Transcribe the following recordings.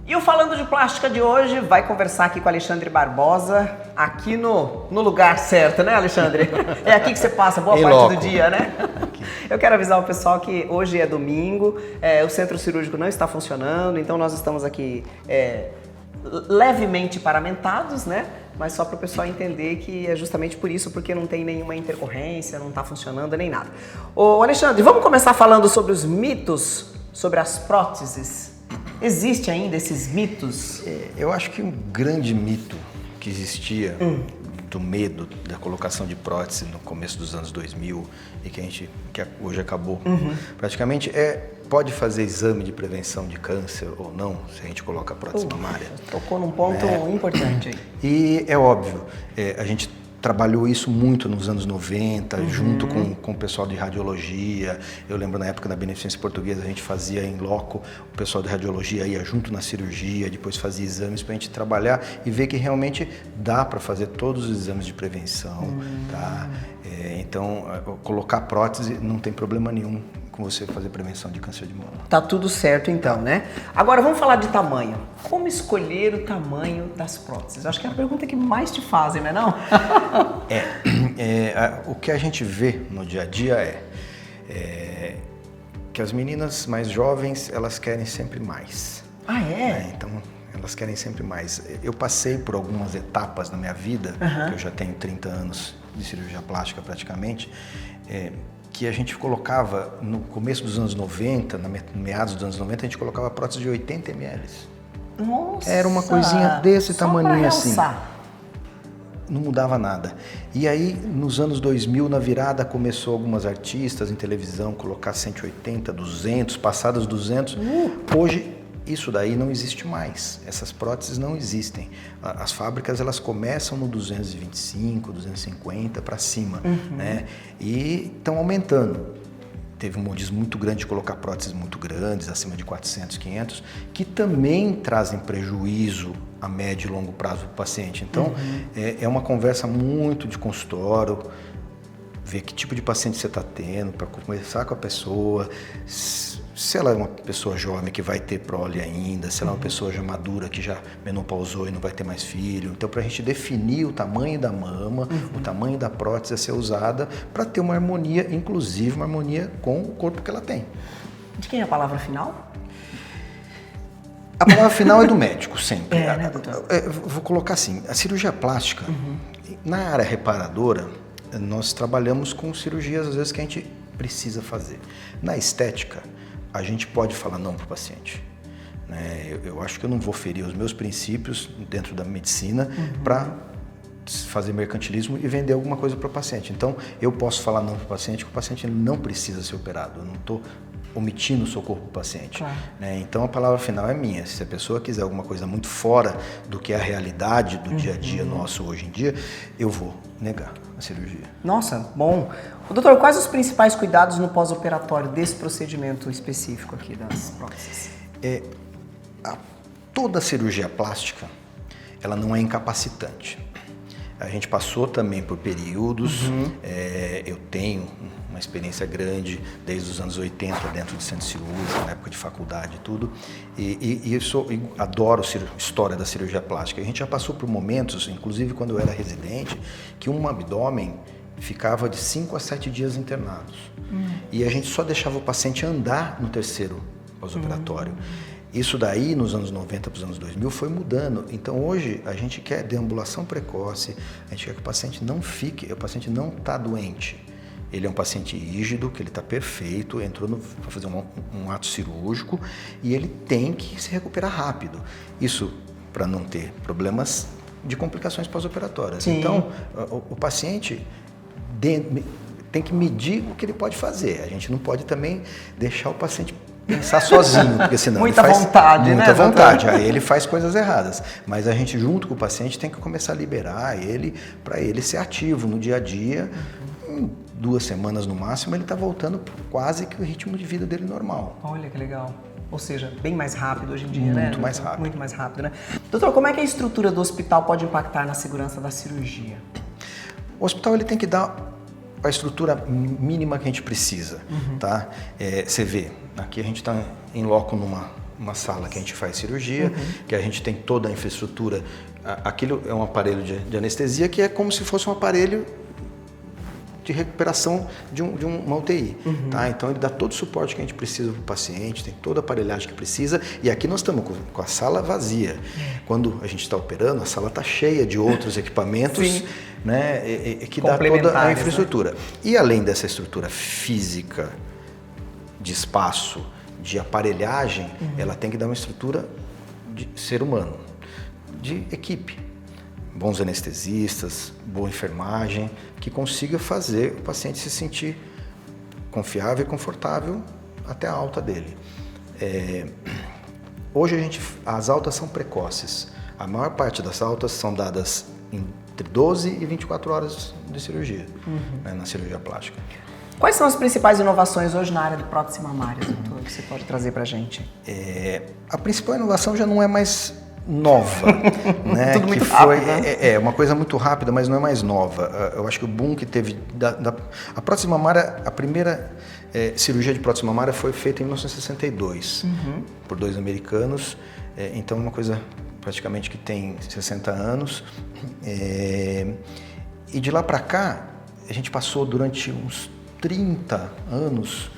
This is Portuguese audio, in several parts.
E o Falando de Plástica de hoje vai conversar aqui com o Alexandre Barbosa, aqui no lugar certo, né, Alexandre? É aqui que você passa boa parte do dia, né? Eu quero avisar o pessoal que hoje é domingo, o centro cirúrgico não está funcionando, então nós estamos aqui levemente paramentados, né? Mas só para o pessoal entender que é justamente por isso, porque não tem nenhuma intercorrência, não está funcionando nem nada. Ô Alexandre, vamos começar falando sobre os mitos sobre as próteses. Existe ainda esses mitos? Eu acho que um grande mito que existia do medo da colocação de prótese no começo dos anos 2000 e que hoje acabou praticamente pode fazer exame de prevenção de câncer ou não se a gente coloca prótese mamária. Tocou num ponto importante aí. E é óbvio, a gente trabalhou isso muito nos anos 90, junto com o pessoal de radiologia. Eu lembro na época da Beneficência Portuguesa, a gente fazia em loco, o pessoal de radiologia ia junto na cirurgia, depois fazia exames para a gente trabalhar e ver que realmente dá para fazer todos os exames de prevenção. Tá? Então, colocar prótese não tem problema nenhum com você fazer prevenção de câncer de mama. Tá tudo certo então, né? Agora vamos falar de tamanho. Como escolher o tamanho das próteses? Acho que é a pergunta que mais te fazem, não é não? O que a gente vê no dia a dia é que as meninas mais jovens, elas querem sempre mais. Ah, é? Então, elas querem sempre mais. Eu passei por algumas etapas na minha vida, que eu já tenho 30 anos de cirurgia plástica praticamente, que a gente colocava, no começo dos anos 90, meados dos anos 90, a gente colocava prótese de 80 ml. Nossa! Era uma coisinha desse tamaninho assim. Realçar. Não mudava nada. E aí, nos anos 2000, na virada, começou algumas artistas em televisão colocar 180, 200, passadas 200. Hoje, isso daí não existe mais. Essas próteses não existem. As fábricas, elas começam no 225, 250 para cima, né? E estão aumentando. Teve um modismo muito grande de colocar próteses muito grandes, acima de 400, 500, que também trazem prejuízo a médio e longo prazo para o paciente. Então, é uma conversa muito de consultório, ver que tipo de paciente você está tendo, para conversar com a pessoa, se ela é uma pessoa jovem que vai ter prole ainda, se ela é uma pessoa já madura que já menopausou e não vai ter mais filho. Então, para a gente definir o tamanho da mama, o tamanho da prótese a ser usada, para ter uma harmonia, inclusive uma harmonia com o corpo que ela tem. De quem é a palavra final? A palavra final é do médico, sempre. Né, doutor? Vou colocar assim, a cirurgia plástica, na área reparadora, nós trabalhamos com cirurgias, às vezes, que a gente precisa fazer. Na estética, a gente pode falar não para o paciente. Né? Eu acho que eu não vou ferir os meus princípios dentro da medicina para fazer mercantilismo e vender alguma coisa para o paciente. Então, eu posso falar não para o paciente, que o paciente não precisa ser operado. Eu não estou omitindo o socorro para o paciente. Claro. Né? Então, a palavra final é minha. Se a pessoa quiser alguma coisa muito fora do que é a realidade do dia a dia nosso hoje em dia, eu vou negar a cirurgia. Nossa, bom. Doutor, quais os principais cuidados no pós-operatório desse procedimento específico aqui das próteses? Toda cirurgia plástica, ela não é incapacitante. A gente passou também por períodos, eu tenho uma experiência grande desde os anos 80 dentro do centro cirúrgico, na época de faculdade e tudo, e adoro a história da cirurgia plástica. A gente já passou por momentos, inclusive quando eu era residente, que um abdômen ficava de 5 a 7 dias internados. E a gente só deixava o paciente andar no terceiro pós-operatório. Isso daí, nos anos 90 para os anos 2000, foi mudando. Então, hoje, a gente quer deambulação precoce, a gente quer que o paciente não fique, o paciente não está doente. Ele é um paciente rígido, que ele está perfeito, entrou para fazer um ato cirúrgico e ele tem que se recuperar rápido. Isso para não ter problemas de complicações pós-operatórias. Então, o paciente tem que medir o que ele pode fazer. A gente não pode também deixar o paciente pensar sozinho, porque senão muita ele faz vontade, muita né, vontade, aí ele faz coisas erradas. Mas a gente, junto com o paciente, tem que começar a liberar ele para ele ser ativo no dia a dia. Em 2 semanas no máximo, ele está voltando quase que o ritmo de vida dele normal. Olha que legal. Ou seja, bem mais rápido hoje em dia, né? Muito mais rápido. Muito mais rápido, né? Doutor, como é que a estrutura do hospital pode impactar na segurança da cirurgia? O hospital ele tem que dar a estrutura mínima que a gente precisa, tá? Você vê, aqui a gente está em loco uma sala que a gente faz cirurgia, que a gente tem toda a infraestrutura. Aquilo é um aparelho de anestesia que é como se fosse um aparelho de recuperação de uma UTI. Tá? Então ele dá todo o suporte que a gente precisa para o paciente, tem toda a aparelhagem que precisa, e aqui nós estamos com a sala vazia. Quando a gente está operando, a sala está cheia de outros equipamentos, né, que dá toda a infraestrutura. Né? E além dessa estrutura física, de espaço, de aparelhagem, ela tem que dar uma estrutura de ser humano, de equipe. Bons anestesistas, boa enfermagem, que consiga fazer o paciente se sentir confiável e confortável até a alta dele. Hoje as altas são precoces. A maior parte das altas são dadas entre 12 e 24 horas de cirurgia, né, na cirurgia plástica. Quais são as principais inovações hoje na área de prótese mamária, doutor, que você pode trazer para a gente? A principal inovação já não é mais nova, né? Tudo muito rápido, né? É uma coisa muito rápida, mas não é mais nova. Eu acho que o boom que teve a prótese mamária, a primeira cirurgia de prótese mamária foi feita em 1962 por 2 americanos. Então é uma coisa praticamente que tem 60 anos. E de lá para cá a gente passou durante uns 30 anos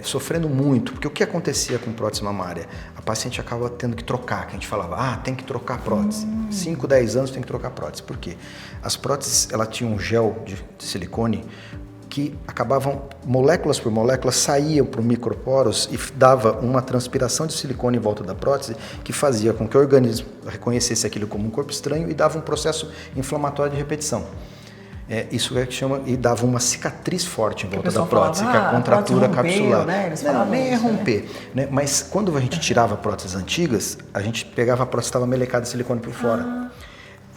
sofrendo muito, porque o que acontecia com prótese mamária? A paciente acaba tendo que trocar, que a gente falava, tem que trocar a prótese. 5, 10 anos tem que trocar a prótese. Por quê? As próteses, ela tinha um gel de silicone que acabavam, moléculas por moléculas, saíam para o microporos e dava uma transpiração de silicone em volta da prótese que fazia com que o organismo reconhecesse aquilo como um corpo estranho e dava um processo inflamatório de repetição. Isso é que chama, e dava uma cicatriz forte em volta da prótese, que é a contratura capsular. Né? Eles nem é romper, né? Mas quando a gente tirava próteses antigas, a gente pegava a prótese que estava melecada de silicone por fora.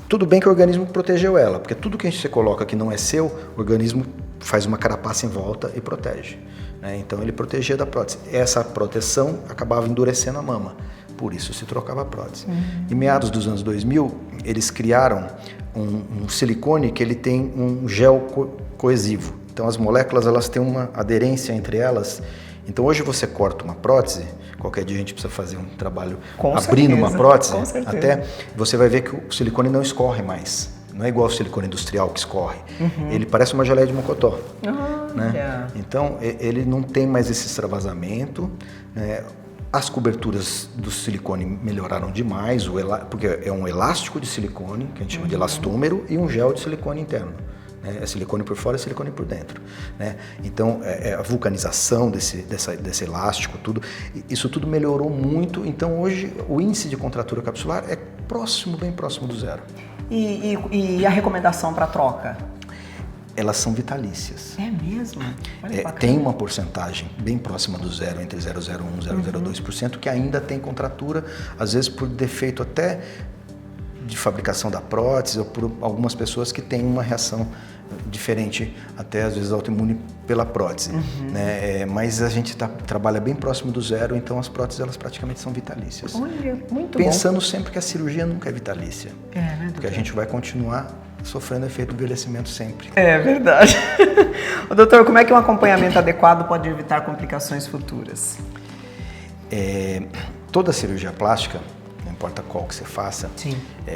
Tudo bem que o organismo protegeu ela, porque tudo que você coloca que não é seu, o organismo faz uma carapaça em volta e protege. Né? Então ele protegia da prótese. Essa proteção acabava endurecendo a mama, por isso se trocava a prótese. Em meados dos anos 2000, eles criaram um silicone que ele tem um gel coesivo. Então as moléculas elas têm uma aderência entre elas. Então hoje você corta uma prótese, qualquer dia a gente precisa fazer um trabalho abrindo uma prótese, até você vai ver que o silicone não escorre mais. Não é igual ao silicone industrial que escorre. Ele parece uma geleia de mocotó. Né? Então ele não tem mais esse extravasamento. Né? As coberturas do silicone melhoraram demais, porque é um elástico de silicone, que a gente chama de elastômero, e um gel de silicone interno. Né? É silicone por fora e silicone por dentro. Né? Então, a vulcanização desse elástico, isso tudo melhorou muito. Então, hoje, o índice de contratura capsular é bem próximo do zero. E a recomendação para troca? Elas são vitalícias. É mesmo? Tem uma porcentagem bem próxima do zero, entre 0,01% e 0,02%, que ainda tem contratura, às vezes por defeito até de fabricação da prótese, ou por algumas pessoas que têm uma reação diferente, até às vezes autoimune pela prótese. Né? Mas a gente trabalha bem próximo do zero, então as próteses elas praticamente são vitalícias. Olha, muito Pensando bom. sempre que a cirurgia nunca é vitalícia. Né, porque a gente vai continuar sofrendo efeito do envelhecimento sempre. É verdade. Doutor, como é que um acompanhamento adequado pode evitar complicações futuras? Toda cirurgia plástica, não importa qual que você faça,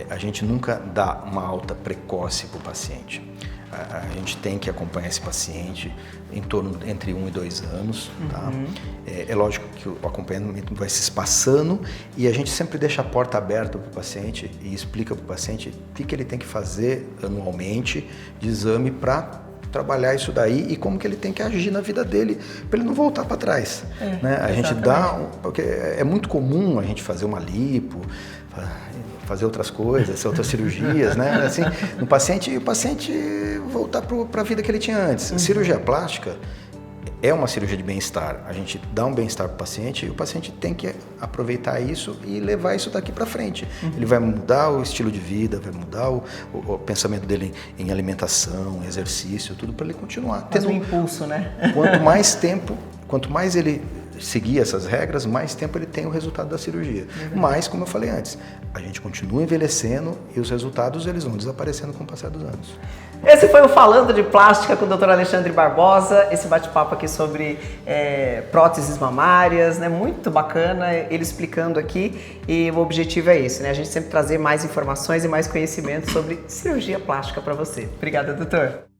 a gente nunca dá uma alta precoce para o paciente. A gente tem que acompanhar esse paciente em torno entre 1 e 2 anos. Tá? É lógico que o acompanhamento vai se espaçando e a gente sempre deixa a porta aberta para o paciente e explica para o paciente o que ele tem que fazer anualmente de exame para trabalhar isso daí e como que ele tem que agir na vida dele para ele não voltar para trás. Né? A gente porque é muito comum a gente fazer uma lipo, fazer outras coisas, outras cirurgias, né? Assim, no paciente, e o paciente voltar para a vida que ele tinha antes. Cirurgia plástica é uma cirurgia de bem-estar. A gente dá um bem-estar para o paciente e o paciente tem que aproveitar isso e levar isso daqui para frente. Ele vai mudar o estilo de vida, vai mudar o pensamento dele em alimentação, exercício, tudo para ele continuar. Tendo um impulso, né? Quanto mais tempo quanto mais ele seguir essas regras, mais tempo ele tem o resultado da cirurgia. Mas, como eu falei antes, a gente continua envelhecendo e os resultados eles vão desaparecendo com o passar dos anos. Esse foi o Falando de Plástica com o Dr. Alexandre Barbosa, esse bate-papo aqui sobre próteses mamárias, né? Muito bacana ele explicando aqui, e o objetivo é esse, né? A gente sempre trazer mais informações e mais conhecimento sobre cirurgia plástica para você. Obrigada, doutor.